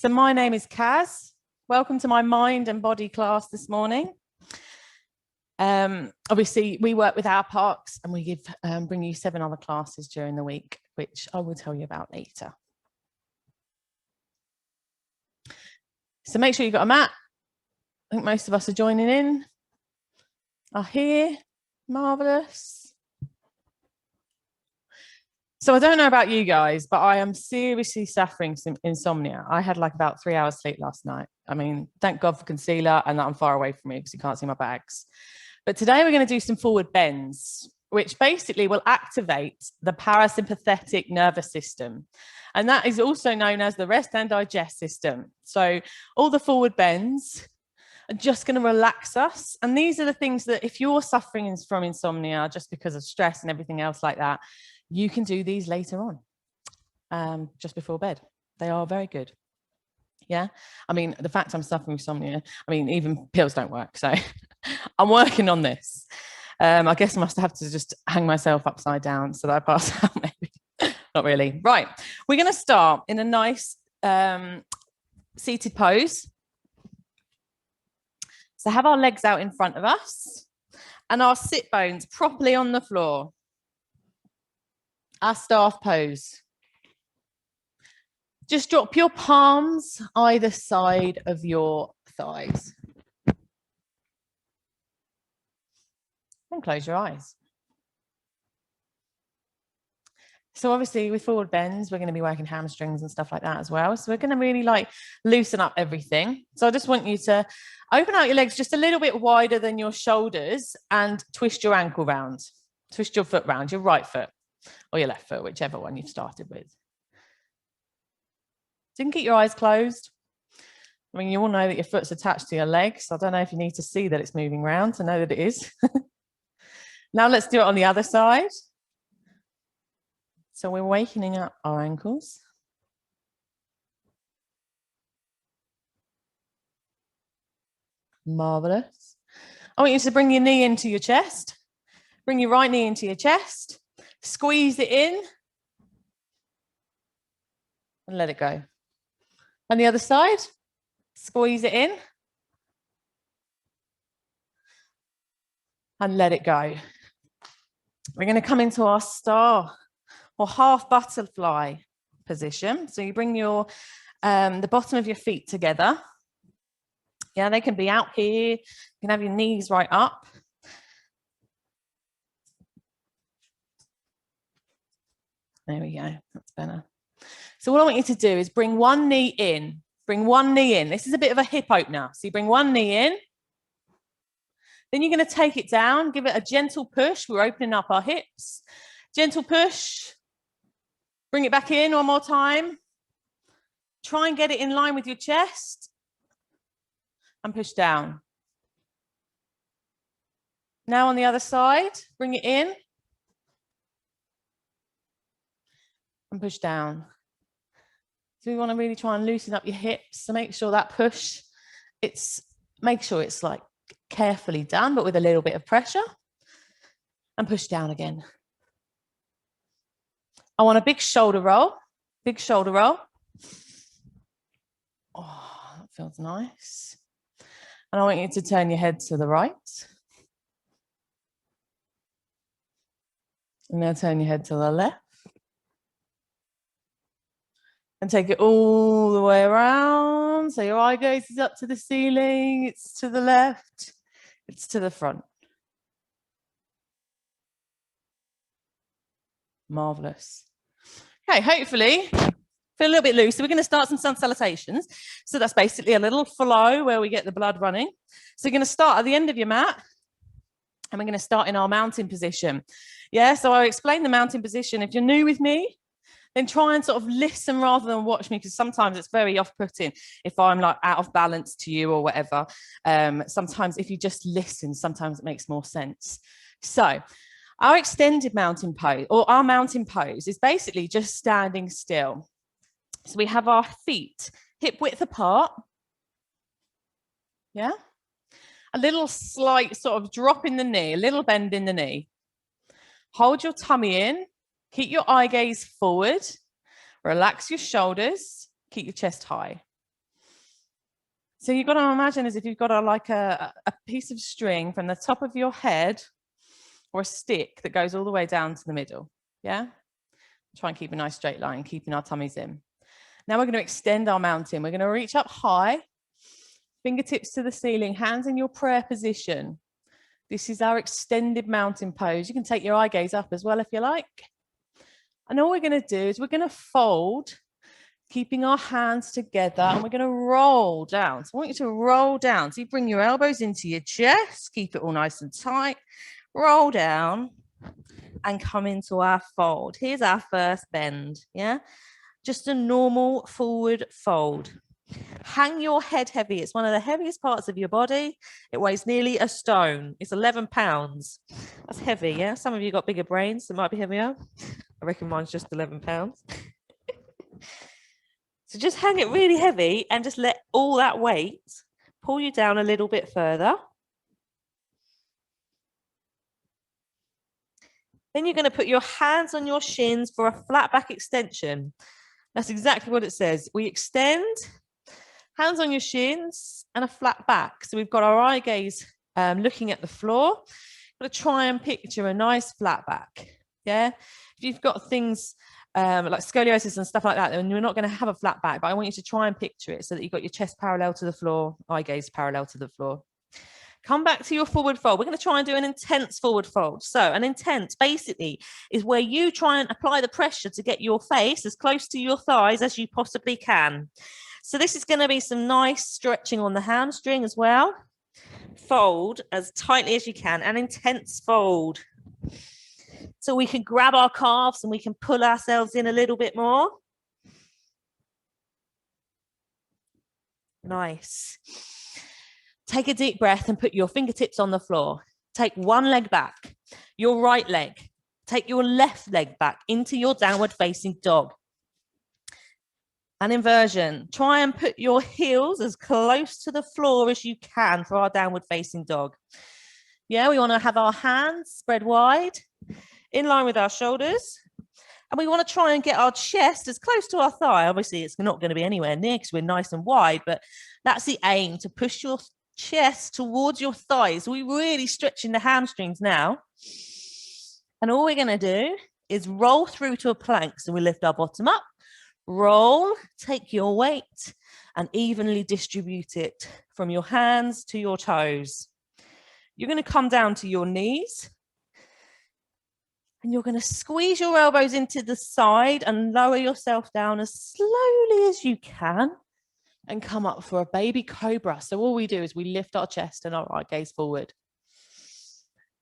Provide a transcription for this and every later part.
So my name is Kaz. Welcome to my mind and body class this morning. Obviously, we work with our parks and we bring you 7 other classes during the week, which I will tell you about later. So make sure you've got a mat. I think most of us are joining in, are here. Marvellous. So I don't know about you guys, but I am seriously suffering some insomnia. I had like about 3 hours sleep last night. I mean, thank God for concealer and that I'm far away from you because you can't see my bags. But today we're going to do some forward bends, which basically will activate the parasympathetic nervous system. And that is also known as the rest and digest system. So all the forward bends are just going to relax us. And these are the things that if you're suffering from insomnia just because of stress and everything else like that, you can do these later on, just before bed. They are very good. Yeah. I mean, the fact I'm suffering from insomnia, I mean, even pills don't work. So I'm working on this. I guess I must have to just hang myself upside down so that I pass out maybe. Not really. Right. We're going to start in a nice seated pose. So have our legs out in front of us and our sit bones properly on the floor. Our staff pose. Just drop your palms either side of your thighs. And close your eyes. So obviously with forward bends, we're going to be working hamstrings and stuff like that as well. So we're going to really like loosen up everything. So I just want you to open out your legs just a little bit wider than your shoulders and twist your ankle round. Twist your foot round, your right foot. Or your left foot, whichever one you've started with. So you can keep your eyes closed. I mean, you all know that your foot's attached to your legs. So I don't know if you need to see that it's moving around to know that it is. Now let's do it on the other side. So we're wakening up our ankles. Marvelous. I want you to bring your knee into your chest. Bring your right knee into your chest. Squeeze it in and let it go. And the other side, squeeze it in and let it go. We're going to come into our star or half butterfly position. So you bring your the bottom of your feet together. Yeah, they can be out here. You can have your knees right up. There we go, that's better. So what I want you to do is bring one knee in. Bring one knee in. This is a bit of a hip opener. So you bring one knee in. Then you're going to take it down. Give it a gentle push. We're opening up our hips. Gentle push. Bring it back in one more time. Try and get it in line with your chest. And push down. Now on the other side, bring it in. And push down. So we want to really try and loosen up your hips. So make sure that push, make sure it's like carefully done, but with a little bit of pressure. And push down again. I want a big shoulder roll. Big shoulder roll. Oh, that feels nice. And I want you to turn your head to the right. And now turn your head to the left. And take it all the way around. So your eye gaze is up to the ceiling. It's to the left. It's to the front. Marvelous. Okay, hopefully feel a little bit loose. So we're going to start some sun salutations. So that's basically a little flow where we get the blood running. So you're going to start at the end of your mat. And we're going to start in our mountain position. Yeah, so I'll explain the mountain position. If you're new with me, then try and sort of listen rather than watch me, because sometimes it's very off-putting if I'm like out of balance to you or whatever. Sometimes if you just listen, sometimes it makes more sense. So our extended mountain pose, or our mountain pose, is basically just standing still. So we have our feet hip width apart. Yeah. A little slight sort of drop in the knee, a little bend in the knee. Hold your tummy in. Keep your eye gaze forward. Relax your shoulders. Keep your chest high. So you've got to imagine as if you've got a piece of string from the top of your head or a stick that goes all the way down to the middle. Yeah. Try and keep a nice straight line, keeping our tummies in. Now we're going to extend our mountain. We're going to reach up high, fingertips to the ceiling, hands in your prayer position. This is our extended mountain pose. You can take your eye gaze up as well if you like. And all we're going to do is we're going to fold, keeping our hands together, and we're going to roll down. So I want you to roll down. So you bring your elbows into your chest, keep it all nice and tight, roll down and come into our fold. Here's our first bend, yeah? Just a normal forward fold. Hang your head heavy. It's one of the heaviest parts of your body. It weighs nearly a stone. It's 11 pounds. That's heavy, yeah? Some of you got bigger brains, so it might be heavier. I reckon mine's just 11 pounds. So just hang it really heavy and just let all that weight pull you down a little bit further. Then you're going to put your hands on your shins for a flat back extension. That's exactly what it says. We extend, hands on your shins and a flat back. So we've got our eye gaze looking at the floor. Got to try and picture a nice flat back. Yeah. If you've got things like scoliosis and stuff like that, then you're not going to have a flat back, but I want you to try and picture it so that you've got your chest parallel to the floor, eye gaze parallel to the floor. Come back to your forward fold. We're going to try and do an intense forward fold. So an intense basically is where you try and apply the pressure to get your face as close to your thighs as you possibly can. So this is going to be some nice stretching on the hamstring as well. Fold as tightly as you can, an intense fold. So we can grab our calves and we can pull ourselves in a little bit more. Nice. Take a deep breath and put your fingertips on the floor. Take one leg back, your right leg. Take your left leg back into your downward facing dog. An inversion. Try and put your heels as close to the floor as you can for our downward facing dog. Yeah, we want to have our hands spread wide, in line with our shoulders. And we want to try and get our chest as close to our thigh. Obviously, it's not going to be anywhere near because we're nice and wide, but that's the aim, to push your chest towards your thighs. We're really stretching the hamstrings now. And all we're going to do is roll through to a plank. So we lift our bottom up, roll, take your weight and evenly distribute it from your hands to your toes. You're going to come down to your knees. And you're going to squeeze your elbows into the side and lower yourself down as slowly as you can and come up for a baby cobra. So all we do is we lift our chest and our eye gaze forward.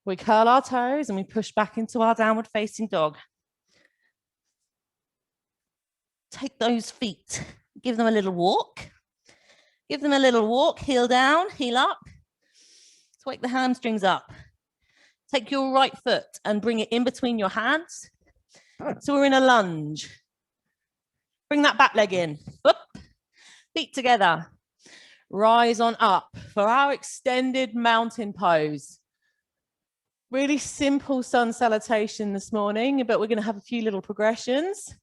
We curl our toes and we push back into our downward facing dog. Take those feet, give them a little walk. Give them a little walk, heel down, heel up. Let's wake the hamstrings up. Take your right foot and bring it in between your hands. So we're in a lunge. Bring that back leg in. Up. Feet together. Rise on up for our extended mountain pose. Really simple sun salutation this morning, but we're going to have a few little progressions.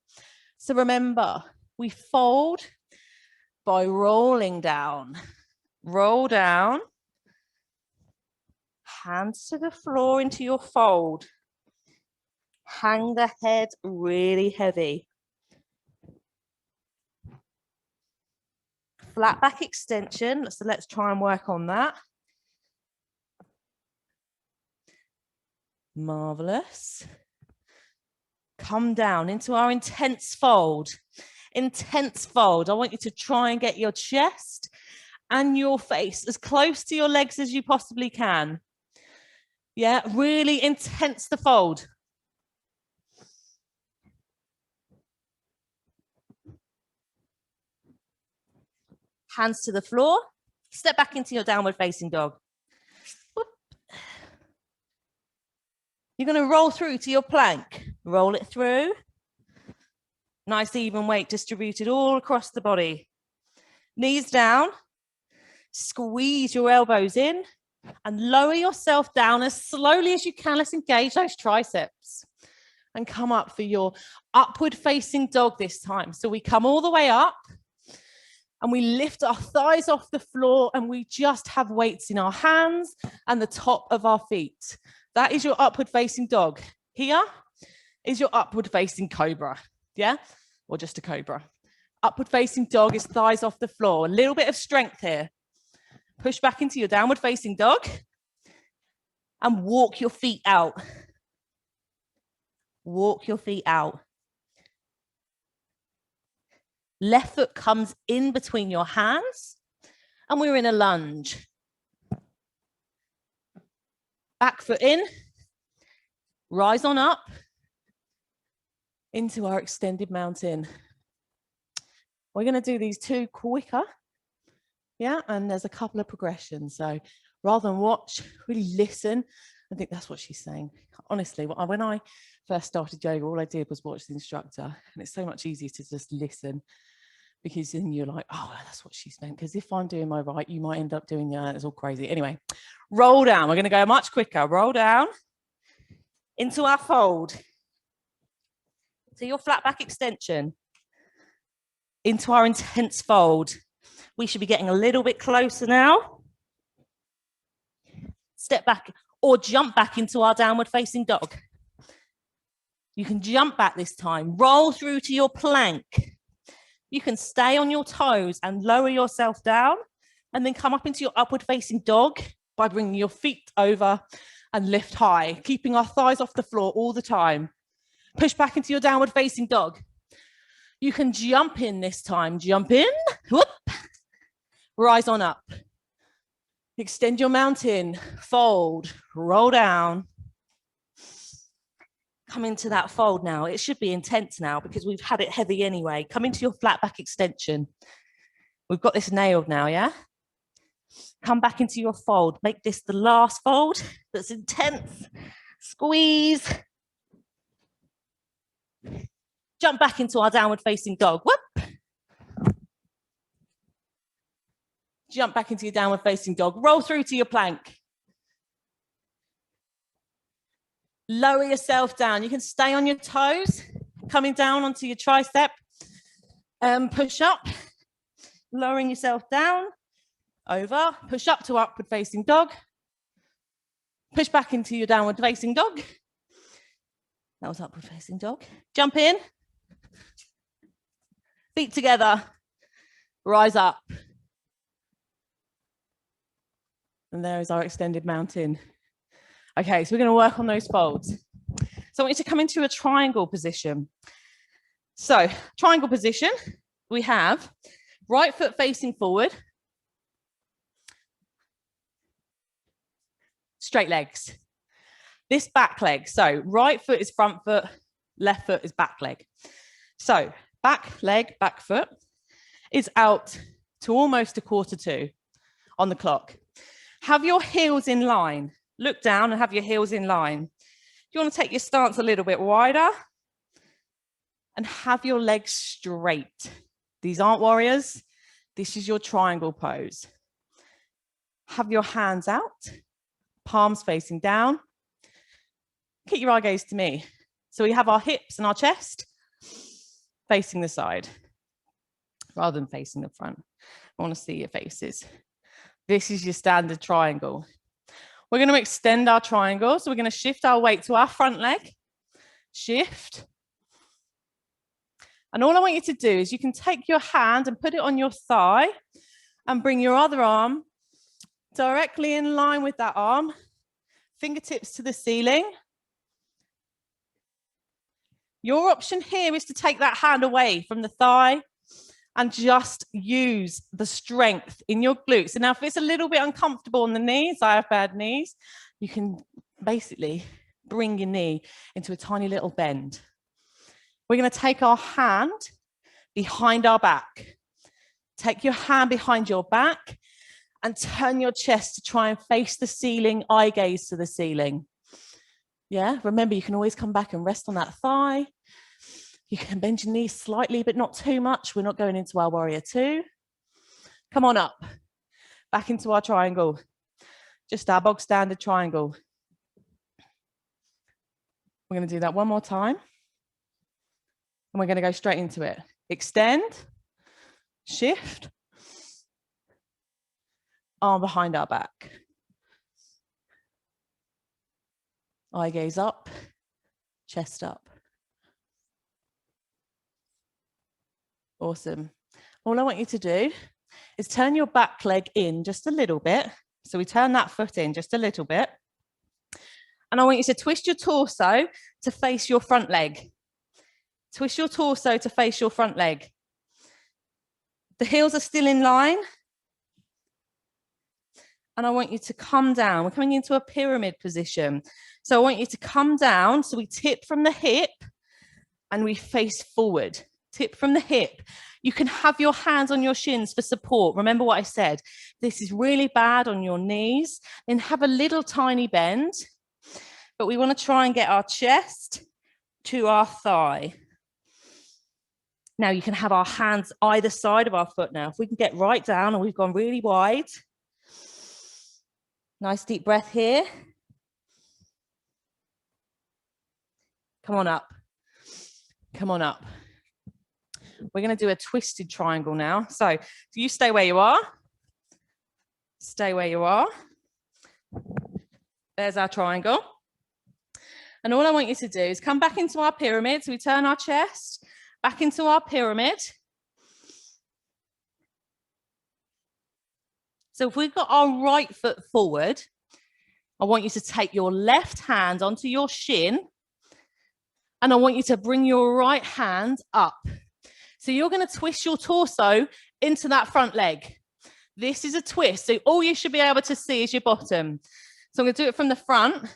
So remember, we fold by rolling down. Roll down. Hands to the floor into your fold. Hang the head really heavy. Flat back extension. So let's try and work on that. Marvelous. Come down into our intense fold. Intense fold. I want you to try and get your chest and your face as close to your legs as you possibly can. Yeah, really intense the fold. Hands to the floor. Step back into your downward facing dog. Whoop. You're going to roll through to your plank. Roll it through. Nice even weight distributed all across the body. Knees down. Squeeze your elbows in. And lower yourself down as slowly as you can. Let's engage those triceps. And come up for your upward facing dog this time. So we come all the way up. And we lift our thighs off the floor and we just have weights in our hands and the top of our feet. That is your upward facing dog. Here is your upward facing cobra, yeah? Or just a cobra. Upward facing dog is thighs off the floor. A little bit of strength here. Push back into your downward facing dog and walk your feet out. Walk your feet out. Left foot comes in between your hands and we're in a lunge. Back foot in, rise on up into our extended mountain. We're going to do these two quicker, yeah, and there's a couple of progressions. So rather than watch, really listen. I think that's what she's saying. Honestly, when I first started yoga, all I did was watch the instructor, and it's so much easier to just listen, because then you're like, oh, that's what she's meant. Because if I'm doing my right, you might end up doing that. It's all crazy. Anyway, roll down. We're going to go much quicker. Roll down into our fold. To your flat back extension. Into our intense fold. We should be getting a little bit closer now. Step back or jump back into our downward facing dog. You can jump back this time. Roll through to your plank. You can stay on your toes and lower yourself down and then come up into your upward facing dog by bringing your feet over and lift high, keeping our thighs off the floor all the time. Push back into your downward facing dog. You can jump in this time. Jump in, whoop, rise on up. Extend your mountain, fold, roll down. Come into that fold now. It should be intense now because we've had it heavy anyway. Come into your flat back extension. We've got this nailed now, yeah? Come back into your fold. Make this the last fold that's intense. Squeeze. Jump back into our downward facing dog. Whoop. Jump back into your downward facing dog. Roll through to your plank. Lower yourself down. You can stay on your toes, coming down onto your tricep. Push up, lowering yourself down, over, push up to upward facing dog. Push back into your downward facing dog. That was upward facing dog. Jump in. Feet together. Rise up. And there is our extended mountain. Okay, so we're going to work on those folds. So I want you to come into a triangle position. So triangle position, we have right foot facing forward, straight legs. This back leg, so right foot is front foot, left foot is back leg. So back leg, back foot is out to almost 1/4 on the clock. Have your heels in line. Look down and have your heels in line. You want to take your stance a little bit wider and have your legs straight. These aren't warriors. This is your triangle pose. Have your hands out, palms facing down. Keep your eye gaze to me. So we have our hips and our chest facing the side rather than facing the front. I want to see your faces. This is your standard triangle. We're going to extend our triangle. So we're going to shift our weight to our front leg. Shift. And all I want you to do is you can take your hand and put it on your thigh and bring your other arm directly in line with that arm. Fingertips to the ceiling. Your option here is to take that hand away from the thigh and just use the strength in your glutes. And now if it's a little bit uncomfortable on the knees, I have bad knees, you can basically bring your knee into a tiny little bend. We're going to take our hand behind our back. Take your hand behind your back and turn your chest to try and face the ceiling, eye gaze to the ceiling. Yeah, remember you can always come back and rest on that thigh. You can bend your knees slightly, but not too much. We're not going into our warrior two. Come on up, back into our triangle. Just our bog standard triangle. We're going to do that one more time. And we're going to go straight into it. Extend, shift, arm behind our back. Eye gaze up, chest up. Awesome. All I want you to do is turn your back leg in just a little bit. So we turn that foot in just a little bit. And I want you to twist your torso to face your front leg. Twist your torso to face your front leg. The heels are still in line. And I want you to come down. We're coming into a pyramid position. So I want you to come down. So we tip from the hip and we face forward. Tip from the hip. You can have your hands on your shins for support. Remember what I said. This is really bad on your knees. Then have a little tiny bend. But we want to try and get our chest to our thigh. Now you can have our hands either side of our foot now. If we can get right down and we've gone really wide. Nice deep breath here. Come on up. Come on up. We're going to do a twisted triangle now. So you stay where you are. Stay where you are. There's our triangle. And all I want you to do is come back into our pyramid. So we turn our chest back into our pyramid. So if we've got our right foot forward, I want you to take your left hand onto your shin. And I want you to bring your right hand up. So you're going to twist your torso into that front leg. This is a twist. So all you should be able to see is your bottom. So I'm going to do it from the front.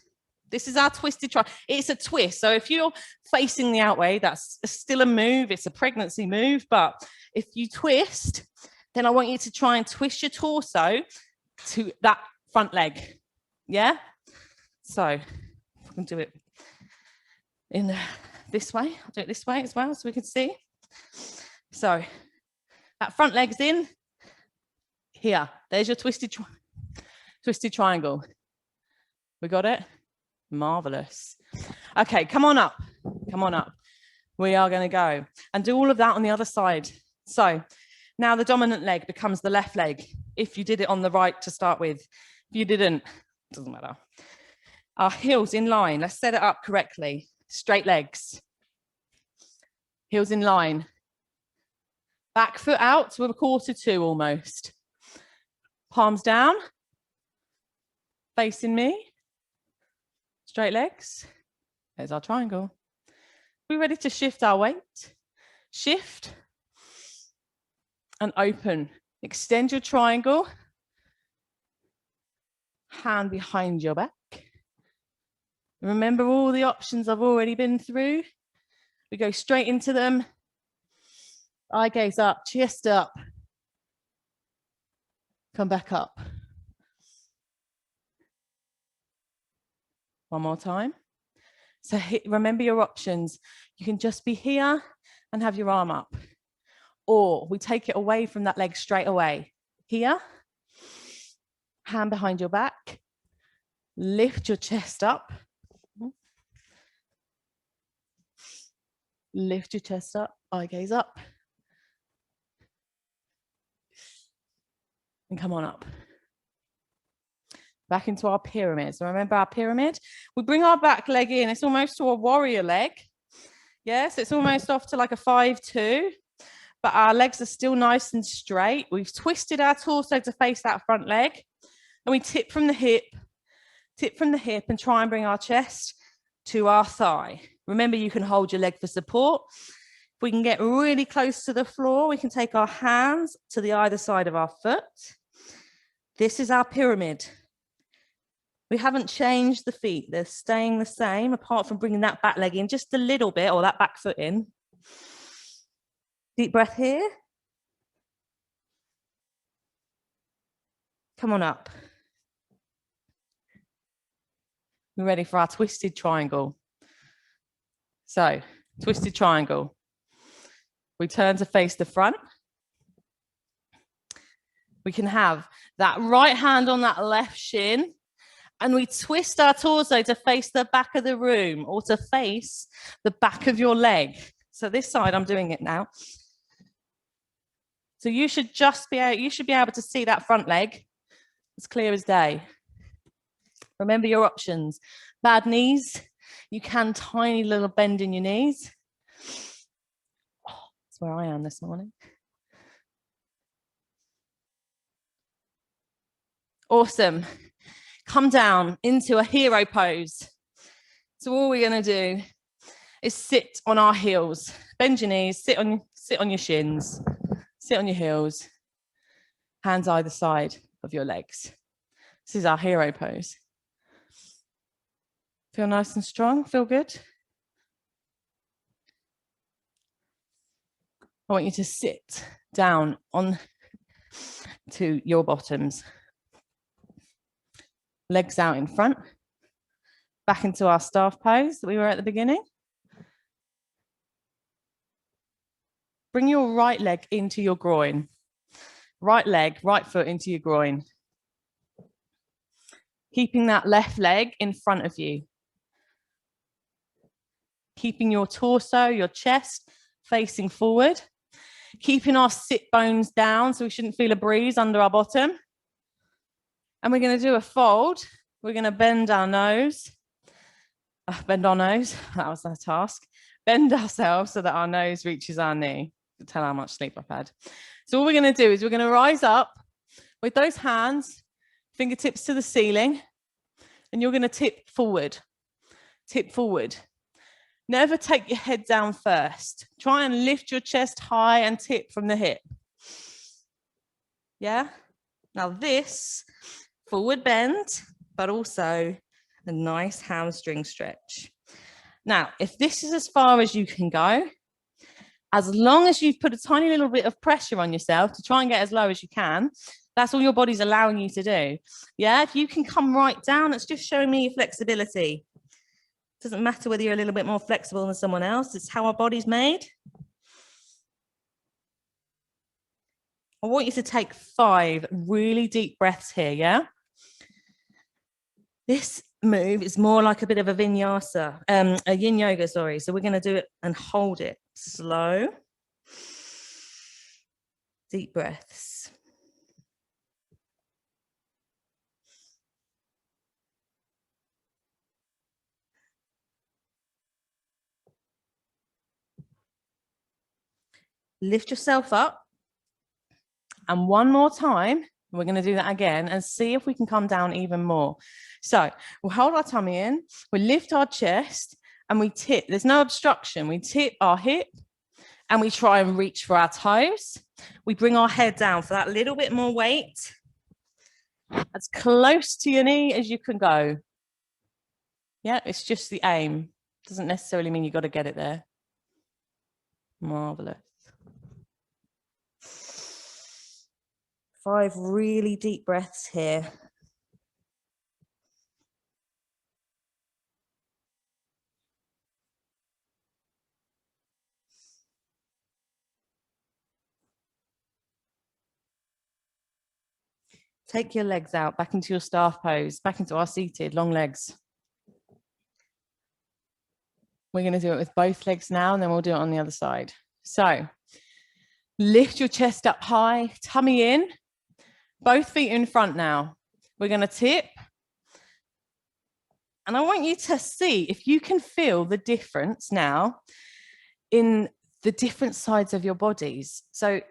This is our twisted triangle. It's a twist. So if you're facing the outway, that's still a move. It's a pregnancy move. But if you twist, then I want you to try and twist your torso to that front leg. Yeah? So I can do it in this way. I'll do it this way as well so we can see. So that front leg's in. Here. There's your twisted triangle. We got it? Marvelous. Okay, come on up. Come on up. We are going to go and do all of that on the other side. So now the dominant leg becomes the left leg. If you did it on the right to start with. If you didn't, doesn't matter. Our heels in line. Let's set it up correctly. Straight legs. Heels in line. Back foot out to a 1/4 almost. Palms down. Facing me. Straight legs. There's our triangle. We're ready to shift our weight. Shift. And open. Extend your triangle. Hand behind your back. Remember all the options I've already been through. We go straight into them. Eye gaze up, chest up. Come back up. One more time. So remember your options. You can just be here and have your arm up. Or we take it away from that leg straight away. Here. Hand behind your back. Lift your chest up. Lift your chest up. Eye gaze up. And come on up. Back into our pyramid. So remember our pyramid? We bring our back leg in. It's almost to a warrior leg. Yes, it's almost off to like a 5-2. But our legs are still nice and straight. We've twisted our torso to face that front leg. And we tip from the hip and try and bring our chest to our thigh. Remember, you can hold your leg for support. If we can get really close to the floor, we can take our hands to the either side of our foot. This is our pyramid. We haven't changed the feet. They're staying the same, apart from bringing that back leg in just a little bit, or that back foot in. Deep breath here. Come on up. We're ready for our twisted triangle. So, twisted triangle. We turn to face the front. We can have that right hand on that left shin, and we twist our torso to face the back of the room or to face the back of your leg. So this side, I'm doing it now. So you should be able to see that front leg. It's clear as day. Remember your options. Bad knees, you can tiny little bend in your knees. Oh, that's where I am this morning. Awesome. Come down into a hero pose. So all we're going to do is sit on our heels. Bend your knees, sit on your shins, sit on your heels, hands either side of your legs. This is our hero pose. Feel nice and strong? Feel good? I want you to sit down on to your bottoms. Legs out in front. Back into our staff pose that we were at the beginning. Bring your right leg into your groin. Right leg, right foot into your groin. Keeping that left leg in front of you. Keeping your torso, your chest facing forward. Keeping our sit bones down so we shouldn't feel a breeze under our bottom. And we're going to do a fold. We're going to bend our nose. Bend our nose. That was our task. Bend ourselves so that our nose reaches our knee. To tell how much sleep I've had. So all we're going to do is we're going to rise up with those hands, fingertips to the ceiling, and you're going to tip forward. Tip forward. Never take your head down first. Try and lift your chest high and tip from the hip. Yeah? Now this forward bend, but also a nice hamstring stretch. Now, if this is as far as you can go, as long as you've put a tiny little bit of pressure on yourself to try and get as low as you can, that's all your body's allowing you to do. Yeah, if you can come right down, it's just showing me your flexibility. It doesn't matter whether you're a little bit more flexible than someone else. It's how our body's made. I want you to take 5 really deep breaths here, yeah? This move is more like a bit of a vinyasa, a yin yoga, sorry. So we're going to do it and hold it slow. Deep breaths. Lift yourself up. And one more time, we're going to do that again and see if we can come down even more. So we'll hold our tummy in, we lift our chest and we tip. There's no obstruction. We tip our hip and we try and reach for our toes. We bring our head down for that little bit more weight. As close to your knee as you can go. Yeah, it's just the aim. Doesn't necessarily mean you've got to get it there. Marvelous. 5 really deep breaths here. Take your legs out, back into your staff pose, back into our seated, long legs. We're going to do it with both legs now, and then we'll do it on the other side. So lift your chest up high, tummy in, both feet in front now. We're going to tip. And I want you to see if you can feel the difference now in the different sides of your bodies. So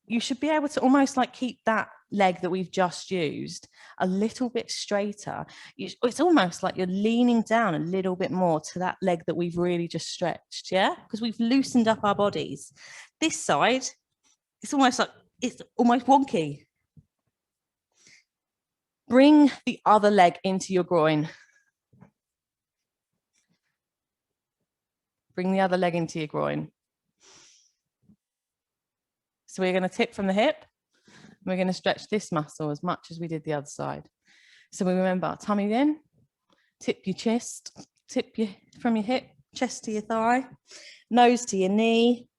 you should be able to almost like keep that leg that we've just used a little bit straighter. It's almost like you're leaning down a little bit more to that leg that we've really just stretched, yeah? Because we've loosened up our bodies. This side, it's almost wonky. Bring the other leg into your groin. Bring the other leg into your groin. So we're going to tip from the hip. We're going to stretch this muscle as much as we did the other side. So we remember, tummy in, tip your chest, from your hip, chest to your thigh, nose to your knee.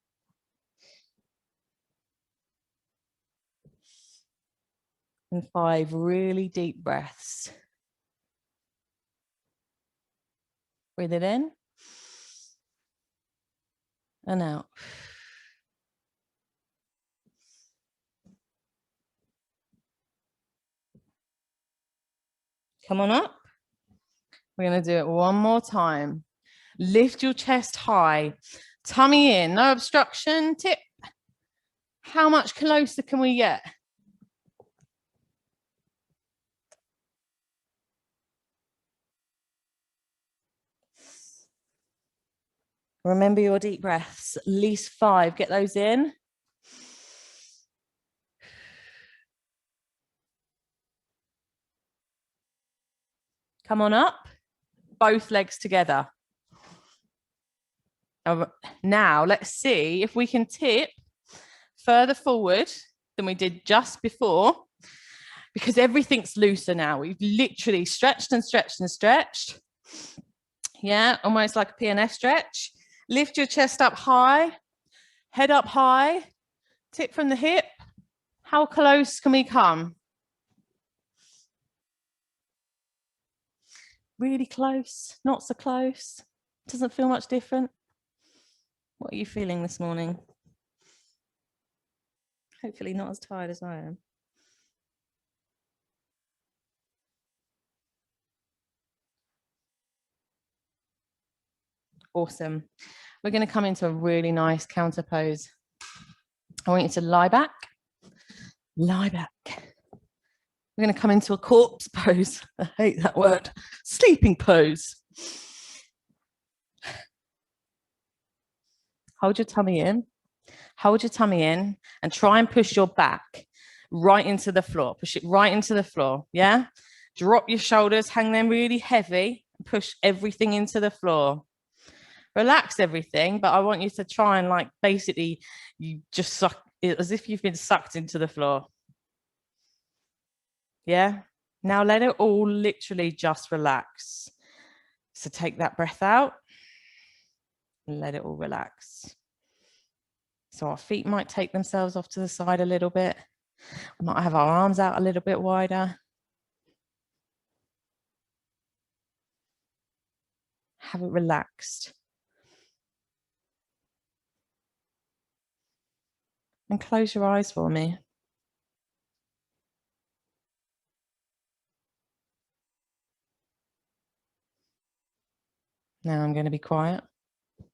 And 5 really deep breaths. Breathe it in and out. Come on up. We're going to do it one more time. Lift your chest high, tummy in, no obstruction, tip. How much closer can we get? Remember your deep breaths, at least 5, get those in. Come on up, both legs together. Now let's see if we can tip further forward than we did just before, because everything's looser now. We've literally stretched and stretched and stretched. Yeah, almost like a PNF stretch. Lift your chest up high, head up high, tip from the hip. How close can we come? Really close, not so close. Doesn't feel much different. What are you feeling this morning? Hopefully not as tired as I am. Awesome. We're going to come into a really nice counter pose. I want you to lie back. Lie back. We're going to come into a corpse pose. I hate that word. Sleeping pose. Hold your tummy in. Hold your tummy in and try and push your back right into the floor. Push it right into the floor. Yeah? Drop your shoulders, hang them really heavy, and push everything into the floor. Relax everything, but I want you to try and like basically you just suck it as if you've been sucked into the floor. Yeah. Now let it all literally just relax. So take that breath out and let it all relax. So our feet might take themselves off to the side a little bit. We might have our arms out a little bit wider. Have it relaxed. And close your eyes for me. Now I'm going to be quiet.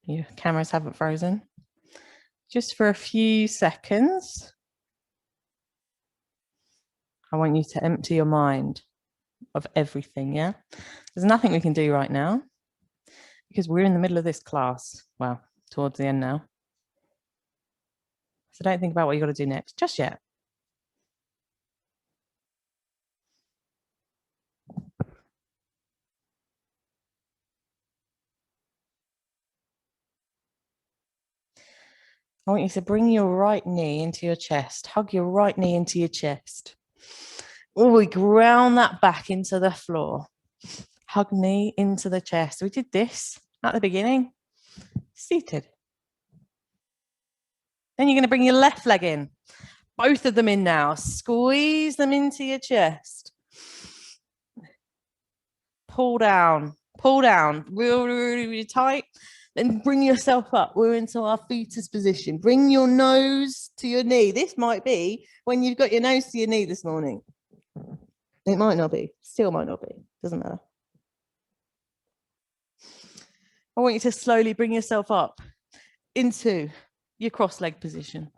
Your cameras haven't frozen. Just for a few seconds, I want you to empty your mind of everything, yeah? There's nothing we can do right now because we're in the middle of this class. Well, towards the end now. So don't think about what you got to do next just yet. I want you to bring your right knee into your chest. Hug your right knee into your chest. Oh, we ground that back into the floor. Hug knee into the chest. We did this at the beginning. Seated. Then you're going to bring your left leg in. Both of them in now. Squeeze them into your chest. Pull down. Pull down. Really, really, really tight. Then bring yourself up. We're into our fetus position. Bring your nose to your knee. This might be when you've got your nose to your knee this morning. It might not be. Still might not be. Doesn't matter. I want you to slowly bring yourself up into your cross-leg position.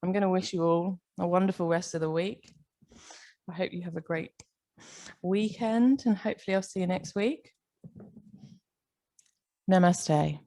I'm going to wish you all a wonderful rest of the week. I hope you have a great weekend and hopefully I'll see you next week. Namaste.